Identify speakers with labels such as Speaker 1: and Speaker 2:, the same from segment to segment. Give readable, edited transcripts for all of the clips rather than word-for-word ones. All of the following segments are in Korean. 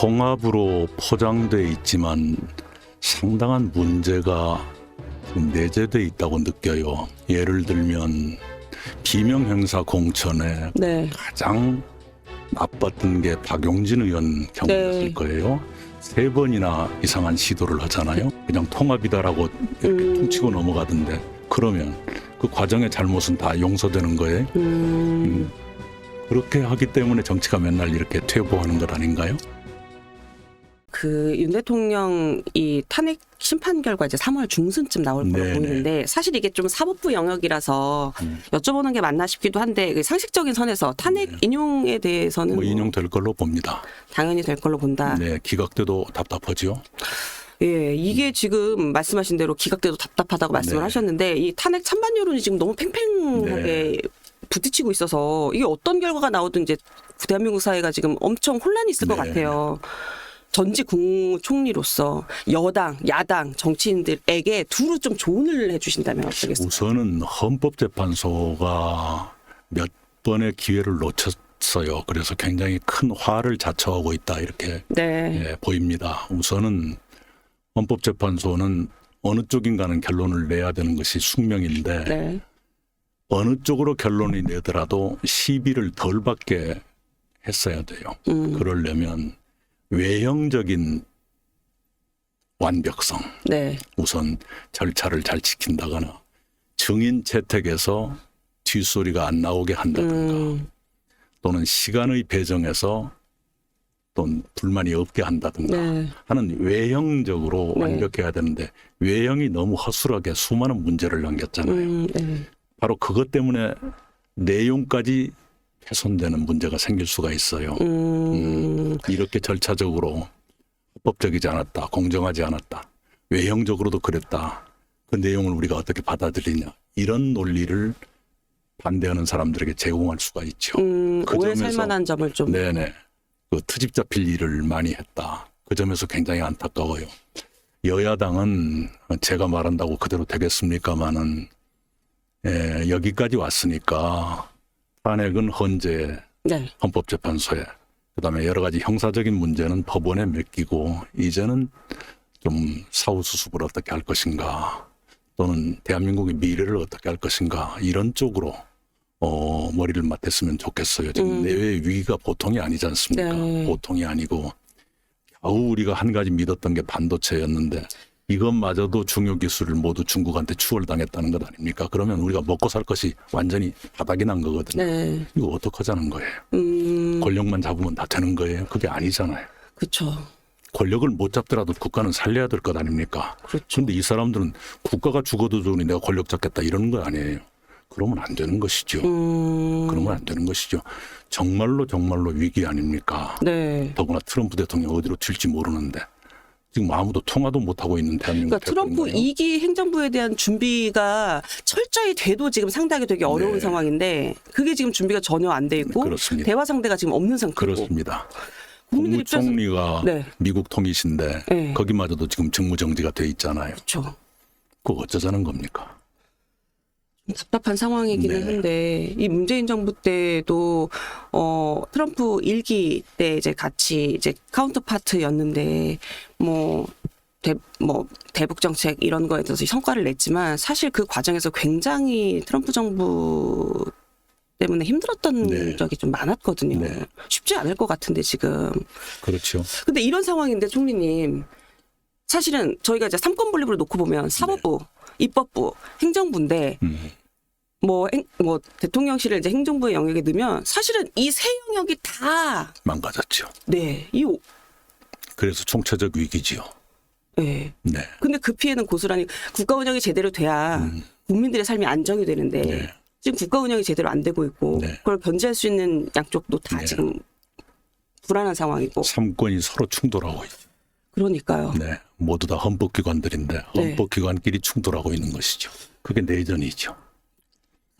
Speaker 1: 통합으로 포장돼 있지만 상당한 문제가 지금 내재돼 있다고 느껴요. 예를 들면 비명행사 공천에
Speaker 2: 네.
Speaker 1: 가장 나빴던 게 박용진 의원 경우였을
Speaker 2: 네.
Speaker 1: 거예요. 3번이나 이상한 시도를 하잖아요. 그냥 통합이다라고 이렇게 퉁치고 넘어가던데, 그러면 그 과정의 잘못은 다 용서되는 거예요. 그렇게 하기 때문에 정치가 맨날 이렇게 퇴보하는 것 아닌가요?
Speaker 2: 그 윤 대통령 이 탄핵 심판 결과 이제 3월 중순쯤 나올 걸로
Speaker 1: 네네.
Speaker 2: 보이는데, 사실 이게 좀 사법부 영역이라서 여쭤보는 게 맞나 싶기도 한데, 그 상식적인 선에서 탄핵 인용에 대해서는
Speaker 1: 뭐 인용될 걸로 봅니다.
Speaker 2: 당연히 될 걸로 본다.
Speaker 1: 네, 기각돼도 답답하죠.
Speaker 2: 예, 이게 지금 말씀하신 대로 기각돼도 답답하다고 말씀을
Speaker 1: 네.
Speaker 2: 하셨는데, 이 탄핵 찬반 여론이 지금 너무 팽팽하게 부딪히고 있어서 이게 어떤 결과가 나오든 이제 대한민국 사회가 지금 엄청 혼란이 있을 것
Speaker 1: 네. 같아요.
Speaker 2: 전직 국무총리로서 여당, 야당, 정치인들에게 두루 좀 조언을 해주신다면 어떠겠습니까?
Speaker 1: 우선은 헌법재판소가 몇 번의 기회를 놓쳤어요. 그래서 굉장히 큰 화를 자초하고 있다, 이렇게
Speaker 2: 네.
Speaker 1: 보입니다. 우선은 헌법재판소는 어느 쪽인가는 결론을 내야 되는 것이 숙명인데,
Speaker 2: 네.
Speaker 1: 어느 쪽으로 결론이 내더라도 시비를 덜 받게 했어야 돼요. 그러려면 외형적인 완벽성,
Speaker 2: 네.
Speaker 1: 우선 절차를 잘 지킨다거나 증인 채택에서 뒷소리가 안 나오게 한다든가, 또는 시간의 배정에서 또 불만이 없게 한다든가
Speaker 2: 네.
Speaker 1: 하는 외형적으로
Speaker 2: 네.
Speaker 1: 완벽해야 되는데, 외형이 너무 허술하게 수많은 문제를 남겼잖아요.
Speaker 2: 네.
Speaker 1: 바로 그것 때문에 내용까지 훼손되는 문제가 생길 수가 있어요. 이렇게 절차적으로 합법적이지 않았다, 공정하지 않았다, 외형적으로도 그랬다, 그 내용을 우리가 어떻게 받아들이냐, 이런 논리를 반대하는 사람들에게 제공할 수가 있죠. 그
Speaker 2: 오해
Speaker 1: 점에서
Speaker 2: 살만한 점을 좀.
Speaker 1: 네네, 그 트집 잡힐 일을 많이 했다. 그 점에서 굉장히 안타까워요. 여야당은 제가 말한다고 그대로 되겠습니까마는, 여기까지 왔으니까 탄핵은 헌재
Speaker 2: 네.
Speaker 1: 헌법재판소에, 그다음에 여러 가지 형사적인 문제는 법원에 맡기고, 이제는 좀 사후수습을 어떻게 할 것인가, 또는 대한민국의 미래를 어떻게 할 것인가, 이런 쪽으로 머리를 맞댔으면 좋겠어요. 지금 내외의 위기가 보통이 아니지 않습니까?
Speaker 2: 네.
Speaker 1: 보통이 아니고, 겨우 우리가 한 가지 믿었던 게 반도체였는데, 이것마저도 중요 기술을 모두 중국한테 추월당했다는 것 아닙니까? 그러면 우리가 먹고 살 것이 완전히 바닥이 난 거거든요.
Speaker 2: 네.
Speaker 1: 이거 어떡하자는 거예요? 권력만 잡으면 다 되는 거예요? 그게 아니잖아요.
Speaker 2: 그렇죠.
Speaker 1: 권력을 못 잡더라도 국가는 살려야 될 것 아닙니까?
Speaker 2: 그렇죠.
Speaker 1: 그런데 이 사람들은 국가가 죽어도 좋으니 내가 권력 잡겠다, 이러는 거 아니에요. 그러면 안 되는 것이죠. 그러면 안 되는 것이죠. 정말로 위기 아닙니까?
Speaker 2: 네.
Speaker 1: 더구나 트럼프 대통령 어디로 튈지 모르는데 지금 아무도 통화도 못하고 있는 대한민국.
Speaker 2: 그러니까 트럼프 2기 행정부에 대한 준비가 철저히 돼도 지금 상당히 되게 어려운
Speaker 1: 네.
Speaker 2: 상황인데, 그게 지금 준비가 전혀 안 돼 있고,
Speaker 1: 그렇습니다.
Speaker 2: 대화 상대가 지금 없는 상태고.
Speaker 1: 그렇습니다.
Speaker 2: 국민들 입장에서
Speaker 1: 국무총리가
Speaker 2: 네.
Speaker 1: 미국 통이신데
Speaker 2: 네.
Speaker 1: 거기마저도 지금 직무정지가 돼 있잖아요.
Speaker 2: 그렇죠.
Speaker 1: 그거 어쩌자는 겁니까?
Speaker 2: 답답한 상황이기는
Speaker 1: 네.
Speaker 2: 한데, 이 문재인 정부 때도 트럼프 1기 때 이제 같이 이제 카운터파트였는데, 대북 정책 이런 거에 대해서 성과를 냈지만, 사실 그 과정에서 굉장히 트럼프 정부 때문에 힘들었던
Speaker 1: 네.
Speaker 2: 적이 좀 많았거든요.
Speaker 1: 네.
Speaker 2: 쉽지 않을 것 같은데 지금.
Speaker 1: 그렇죠.
Speaker 2: 근데 이런 상황인데 총리님, 사실은 저희가 이제 삼권 분립을 놓고 보면 사법부, 입법부, 행정부인데, 대통령실을 이제 행정부의 영역에 넣으면 사실은 이 세 영역이 다
Speaker 1: 망가졌죠.
Speaker 2: 네,
Speaker 1: 그래서 총체적 위기지요.
Speaker 2: 네.
Speaker 1: 네.
Speaker 2: 근데 그 피해는 고스란히 국가 운영이 제대로 돼야 국민들의 삶이 안정이 되는데,
Speaker 1: 네.
Speaker 2: 지금 국가 운영이 제대로 안 되고 있고,
Speaker 1: 네.
Speaker 2: 그걸 견제할 수 있는 양쪽도 다
Speaker 1: 네.
Speaker 2: 지금 불안한 상황이고.
Speaker 1: 삼권이 서로 충돌하고 있죠.
Speaker 2: 그러니까요.
Speaker 1: 네. 모두 다 헌법기관들인데 헌법기관끼리 충돌하고 있는 것이죠. 그게 내전이죠.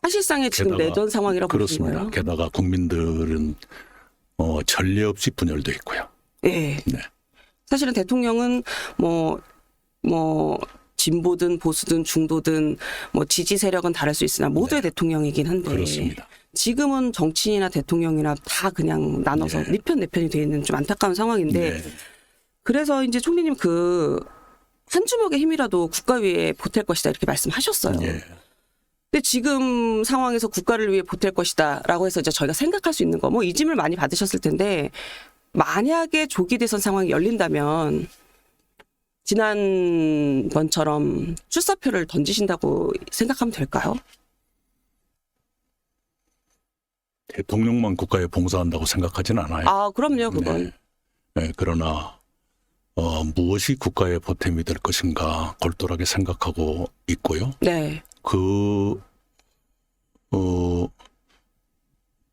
Speaker 2: 사실상의 지금 내전 상황이라고 보시는
Speaker 1: 그렇습니다.
Speaker 2: 거예요?
Speaker 1: 게다가 국민들은 전례 없이 분열돼 있고요.
Speaker 2: 네.
Speaker 1: 네.
Speaker 2: 사실은 대통령은 진보든 보수든 중도든 뭐 지지 세력은 다를 수 있으나 모두의 대통령이긴 한데
Speaker 1: 그렇습니다.
Speaker 2: 지금은 정치인이나 대통령이나 다 그냥 나눠서 네 편 내 편이 돼 있는 좀 안타까운 상황인데
Speaker 1: 네.
Speaker 2: 그래서 이제 총리님 한 주먹의 힘이라도 국가 위에 보탤 것이다 이렇게 말씀하셨어요.
Speaker 1: 예.
Speaker 2: 근데 지금 상황에서 국가를 위해 보탤 것이다라고 해서 이제 저희가 생각할 수 있는 거 뭐 이 짐을 많이 받으셨을 텐데 만약에 조기 대선 상황이 열린다면 지난번처럼 출사표를 던지신다고 생각하면 될까요?
Speaker 1: 대통령만 국가에 봉사한다고 생각하진 않아요.
Speaker 2: 아, 그럼요, 그건.
Speaker 1: 네, 그러나 무엇이 국가의 보탬이 될 것인가 골똘하게 생각하고 있고요.
Speaker 2: 네.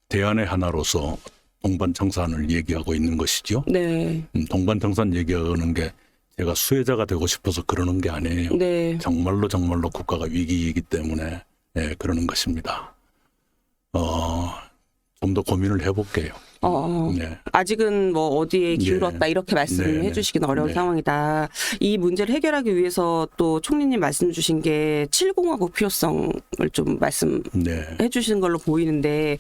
Speaker 1: 대안의 하나로서 동반청산을 얘기하고 있는 것이죠.
Speaker 2: 네.
Speaker 1: 동반청산 얘기하는 게 제가 수혜자가 되고 싶어서 그러는 게 아니에요.
Speaker 2: 네.
Speaker 1: 정말로 국가가 위기이기 때문에 그러는 것입니다. 좀 더 고민을 해볼게요. 네.
Speaker 2: 아직은 뭐 어디에 기울었다 이렇게 말씀해
Speaker 1: 네.
Speaker 2: 주시기는 어려운
Speaker 1: 네.
Speaker 2: 상황이다. 이 문제를 해결하기 위해서 또 총리님 말씀 주신 게 7공화국 필요성을 좀 말씀해
Speaker 1: 네.
Speaker 2: 주시는 걸로 보이는데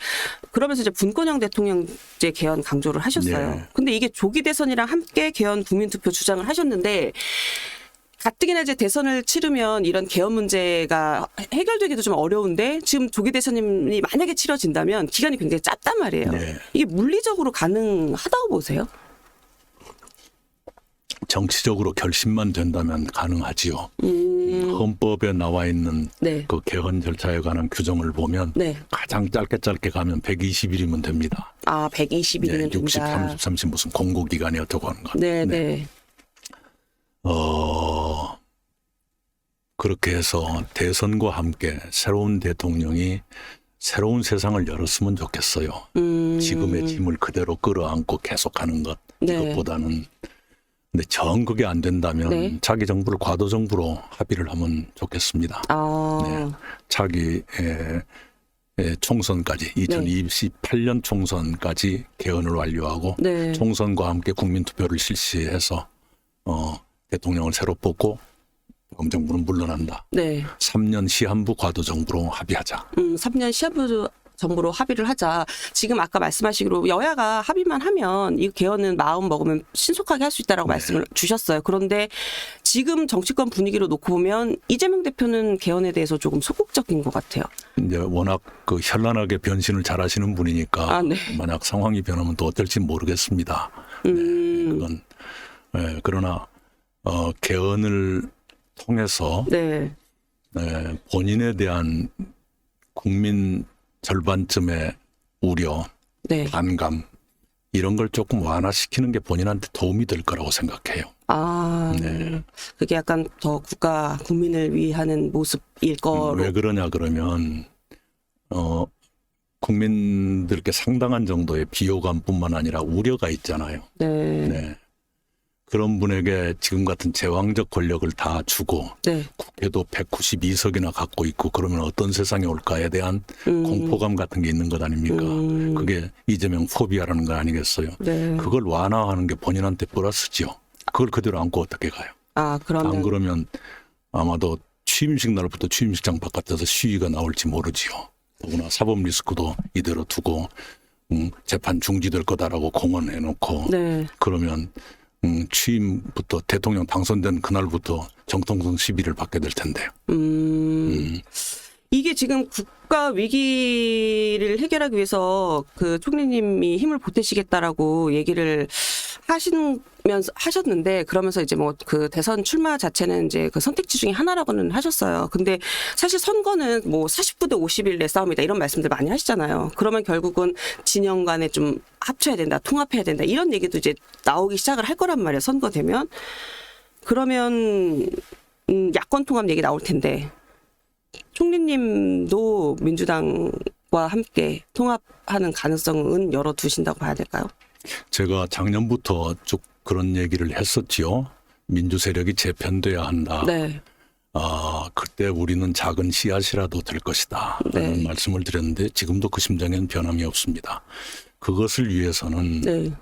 Speaker 2: 그러면서 이제 분권형 대통령제 개헌 강조를 하셨어요.
Speaker 1: 네.
Speaker 2: 근데 이게 조기 대선이랑 함께 개헌 국민투표 주장을 하셨는데 가뜩이나 이제 대선을 치르면 이런 개헌 문제가 해결되기도 좀 어려운데 지금 조기 대선이 만약에 치러진다면 기간이 굉장히 짧단 말이에요.
Speaker 1: 네.
Speaker 2: 이게 물리적으로 가능하다고 보세요?
Speaker 1: 정치적으로 결심만 된다면 가능하지요. 헌법에 나와 있는
Speaker 2: 네.
Speaker 1: 그 개헌 절차에 관한 규정을 보면
Speaker 2: 네.
Speaker 1: 가장 짧게 가면 120일이면 됩니다.
Speaker 2: 아, 120일이면
Speaker 1: 60,
Speaker 2: 된다.
Speaker 1: 30, 30 무슨 공고기간이 어쩌고 하는 거.
Speaker 2: 네, 네.
Speaker 1: 그렇게 해서 대선과 함께 새로운 대통령이 새로운 세상을 열었으면 좋겠어요. 지금의 짐을 그대로 끌어안고 계속하는 것
Speaker 2: 네.
Speaker 1: 이것보다는. 근데 정 그게 안 된다면
Speaker 2: 네.
Speaker 1: 차기 정부를 과도 정부로 합의를 하면 좋겠습니다. 네. 차기 총선까지 2028년 총선까지 개헌을 완료하고
Speaker 2: 네.
Speaker 1: 총선과 함께 국민투표를 실시해서 대통령을 새로 뽑고 검정부는 물러난다.
Speaker 2: 네.
Speaker 1: 3년 시한부 과도 정부로 합의하자.
Speaker 2: 3년 시한부 정부로 합의를 하자. 지금 아까 말씀하시기로 여야가 합의만 하면 이 개헌은 마음 먹으면 신속하게 할 수 있다라고 말씀을 주셨어요. 그런데 지금 정치권 분위기로 놓고 보면 이재명 대표는 개헌에 대해서 조금 소극적인 것 같아요.
Speaker 1: 이제 워낙 그 현란하게 변신을 잘하시는 분이니까
Speaker 2: 네.
Speaker 1: 만약 상황이 변하면 또 어떨지 모르겠습니다. 그건 그러나 개헌을 통해서
Speaker 2: 네.
Speaker 1: 본인에 대한 국민 절반쯤의 우려,
Speaker 2: 네.
Speaker 1: 반감 이런 걸 조금 완화시키는 게 본인한테 도움이 될 거라고 생각해요. 네.
Speaker 2: 그게 약간 더 국가 국민을 위하는 모습일 거로.
Speaker 1: 왜 그러냐 그러면 국민들께 상당한 정도의 비호감뿐만 아니라 우려가 있잖아요.
Speaker 2: 네.
Speaker 1: 그런 분에게 지금 같은 제왕적 권력을 다 주고
Speaker 2: 네.
Speaker 1: 국회도 192석이나 갖고 있고 그러면 어떤 세상이 올까에 대한 공포감 같은 게 있는 것 아닙니까? 그게 이재명 포비아라는 거 아니겠어요?
Speaker 2: 네.
Speaker 1: 그걸 완화하는 게 본인한테 플러스죠. 그걸 그대로 안고 어떻게 가요?
Speaker 2: 그러면.
Speaker 1: 안 그러면 아마도 취임식 날부터 취임식장 바깥에서 시위가 나올지 모르지요. 더구나 사법 리스크도 이대로 두고 재판 중지될 거다라고 공언해놓고
Speaker 2: 네.
Speaker 1: 그러면 취임부터 대통령 당선된 그날부터 정통성 시비를 받게 될 텐데요.
Speaker 2: 이게 지금 국가 위기를 해결하기 위해서 그 총리님이 힘을 보태시겠다라고 얘기를 하셨는데 그러면서 이제 뭐 그 대선 출마 자체는 이제 그 선택지 중에 하나라고는 하셨어요. 근데 사실 선거는 뭐 49대 51 내 싸움이다 이런 말씀들 많이 하시잖아요. 그러면 결국은 진영 간에 좀 합쳐야 된다, 통합해야 된다 이런 얘기도 이제 나오기 시작을 할 거란 말이에요. 선거 되면. 그러면 야권 통합 얘기 나올 텐데 총리님도 민주당과 함께 통합하는 가능성은 열어두신다고 봐야 될까요?
Speaker 1: 제가 작년부터 쭉 그런 얘기를 했었지요. 민주 세력이 재편돼야 한다.
Speaker 2: 네.
Speaker 1: 그때 우리는 작은 씨앗이라도 될 것이다. 라는 말씀을 드렸는데 지금도 그 심정에는 변함이 없습니다. 그것을 위해서는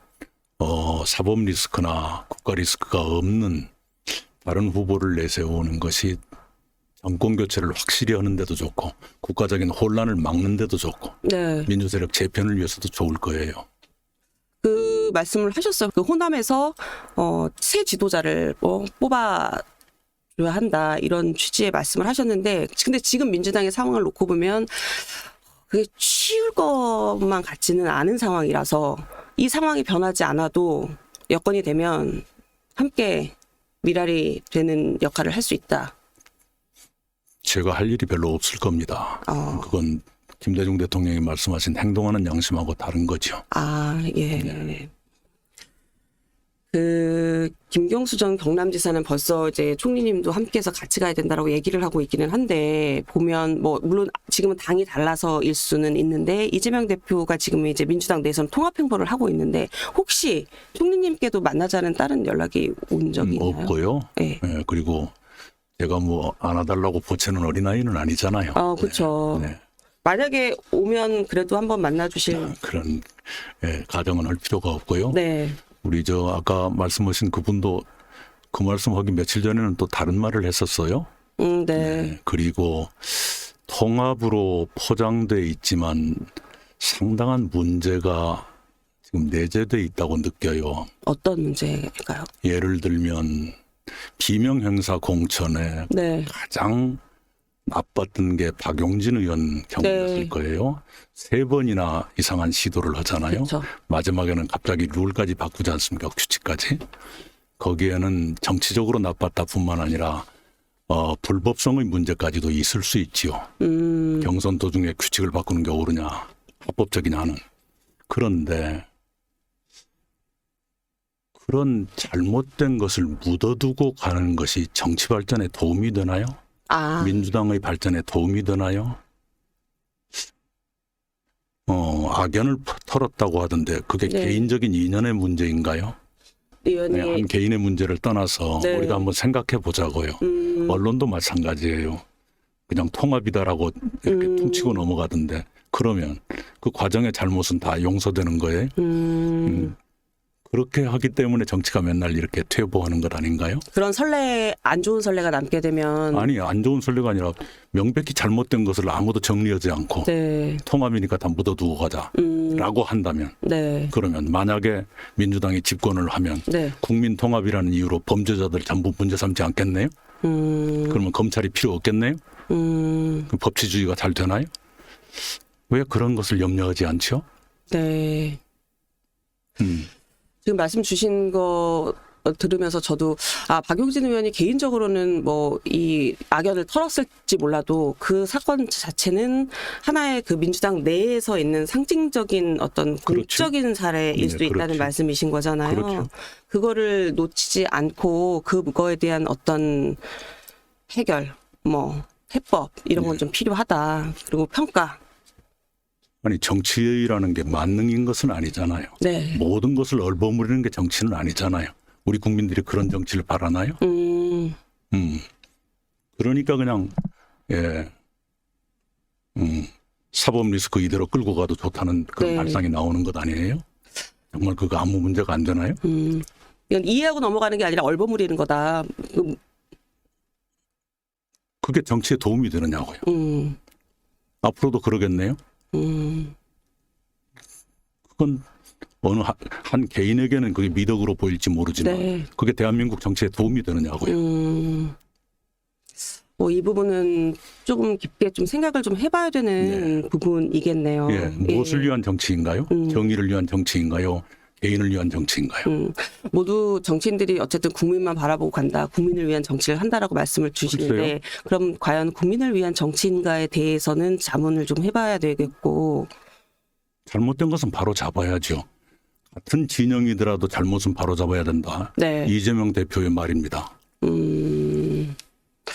Speaker 1: 사법 리스크나 국가 리스크가 없는 다른 후보를 내세우는 것이 정권 교체를 확실히 하는 데도 좋고 국가적인 혼란을 막는 데도 좋고
Speaker 2: 네.
Speaker 1: 민주세력 재편을 위해서도 좋을 거예요.
Speaker 2: 그 말씀을 하셨어요. 그 호남에서 새 지도자를 뽑아줘야 한다 이런 취지의 말씀을 하셨는데, 근데 지금 민주당의 상황을 놓고 보면 그게 쉬울 것만 같지는 않은 상황이라서 이 상황이 변하지 않아도 여건이 되면 함께 미랄이 되는 역할을 할 수 있다.
Speaker 1: 제가 할 일이 별로 없을 겁니다. 그건 김대중 대통령이 말씀하신 행동하는 양심하고 다른 거죠.
Speaker 2: 예.
Speaker 1: 네.
Speaker 2: 그 김경수 전 경남지사는 벌써 이제 총리님도 함께해서 같이 가야 된다라고 얘기를 하고 있기는 한데, 보면 뭐 물론 지금은 당이 달라서일 수는 있는데 이재명 대표가 지금 이제 민주당 내에서는 통합 행보를 하고 있는데, 혹시 총리님께도 만나자는 다른 연락이 온 적이 있나요?
Speaker 1: 없고요.
Speaker 2: 네.
Speaker 1: 예, 그리고 제가 뭐 안아달라고 보채는 어린아이는 아니잖아요.
Speaker 2: 그렇죠.
Speaker 1: 네.
Speaker 2: 만약에 오면 그래도 한번 만나주실.
Speaker 1: 그런 가정은 할 필요가 없고요.
Speaker 2: 네.
Speaker 1: 우리 아까 말씀하신 그분도 그 말씀하기 며칠 전에는 또 다른 말을 했었어요.
Speaker 2: 네.
Speaker 1: 그리고 통합으로 포장돼 있지만 상당한 문제가 지금 내재돼 있다고 느껴요.
Speaker 2: 어떤 문제일까요?
Speaker 1: 예를 들면 비명 행사 공천에
Speaker 2: 네.
Speaker 1: 가장 나빴던 게 박용진 의원 경우였을
Speaker 2: 네.
Speaker 1: 거예요. 3번이나 이상한 시도를 하잖아요.
Speaker 2: 그렇죠.
Speaker 1: 마지막에는 갑자기 룰까지 바꾸지 않습니까? 규칙까지. 거기에는 정치적으로 나빴다 뿐만 아니라 불법성의 문제까지도 있을 수 있지요. 경선 도중에 규칙을 바꾸는 게 옳으냐, 합법적이냐 하는. 그런데 그런 잘못된 것을 묻어두고 가는 것이 정치 발전에 도움이 되나요? 민주당의 발전에 도움이 되나요? 악연을 털었다고 하던데 그게
Speaker 2: 네.
Speaker 1: 개인적인 인연의 문제인가요?
Speaker 2: 의원이
Speaker 1: 한 개인의 문제를 떠나서
Speaker 2: 네.
Speaker 1: 우리가 한번 생각해 보자고요. 언론도 마찬가지예요. 그냥 통합이다라고 이렇게 퉁치고 넘어가던데, 그러면 그 과정의 잘못은 다 용서되는 거예요? 그렇게 하기 때문에 정치가 맨날 이렇게 퇴보하는 것 아닌가요?
Speaker 2: 그런 안 좋은 선례가 남게 되면.
Speaker 1: 아니, 안 좋은 선례가 아니라 명백히 잘못된 것을 아무도 정리하지 않고
Speaker 2: 네.
Speaker 1: 통합이니까 다 묻어두고 가자라고 한다면,
Speaker 2: 네.
Speaker 1: 그러면 만약에 민주당이 집권을 하면
Speaker 2: 네.
Speaker 1: 국민 통합이라는 이유로 범죄자들 전부 문제 삼지 않겠네요? 그러면 검찰이 필요 없겠네요? 그 법치주의가 잘 되나요? 왜 그런 것을 염려하지 않죠?
Speaker 2: 네. 지금 말씀 주신 거 들으면서 저도 박용진 의원이 개인적으로는 뭐 이 악연을 털었을지 몰라도 그 사건 자체는 하나의 그 민주당 내에서 있는 상징적인 어떤 공적인 사례일
Speaker 1: 네,
Speaker 2: 수도 있다는
Speaker 1: 그렇죠.
Speaker 2: 말씀이신 거잖아요.
Speaker 1: 그렇죠.
Speaker 2: 그거를 놓치지 않고 그거에 대한 어떤 해결, 뭐 해법 이런 건 좀 필요하다. 그리고 평가.
Speaker 1: 아니, 정치라는 게 만능인 것은 아니잖아요.
Speaker 2: 네.
Speaker 1: 모든 것을 얼버무리는 게 정치는 아니잖아요. 우리 국민들이 그런 정치를 바라나요? 그러니까 그냥 사법 리스크 이대로 끌고 가도 좋다는 그런
Speaker 2: 네.
Speaker 1: 발상이 나오는 것 아니에요? 정말 그거 아무 문제가 안 되나요?
Speaker 2: 이건 이해하고 넘어가는 게 아니라 얼버무리는 거다.
Speaker 1: 그게 정치에 도움이 되느냐고요. 앞으로도 그러겠네요. 그건 어느 한 개인에게는 그게 미덕으로 보일지 모르지만
Speaker 2: 네.
Speaker 1: 그게 대한민국 정치에 도움이 되느냐고요.
Speaker 2: 뭐 이 부분은 조금 깊게 좀 생각을 좀 해봐야 되는 부분이겠네요.
Speaker 1: 무엇을 위한 정치인가요? 정의를 위한 정치인가요? 개인을 위한 정치인가요?
Speaker 2: 모두 정치인들이 어쨌든 국민만 바라보고 간다, 국민을 위한 정치를 한다라고 말씀을 주시는데,
Speaker 1: 글쎄요.
Speaker 2: 그럼 과연 국민을 위한 정치인가에 대해서는 자문을 좀 해봐야 되겠고.
Speaker 1: 잘못된 것은 바로 잡아야죠. 같은 진영이더라도 잘못은 바로 잡아야 된다.
Speaker 2: 네.
Speaker 1: 이재명 대표의 말입니다.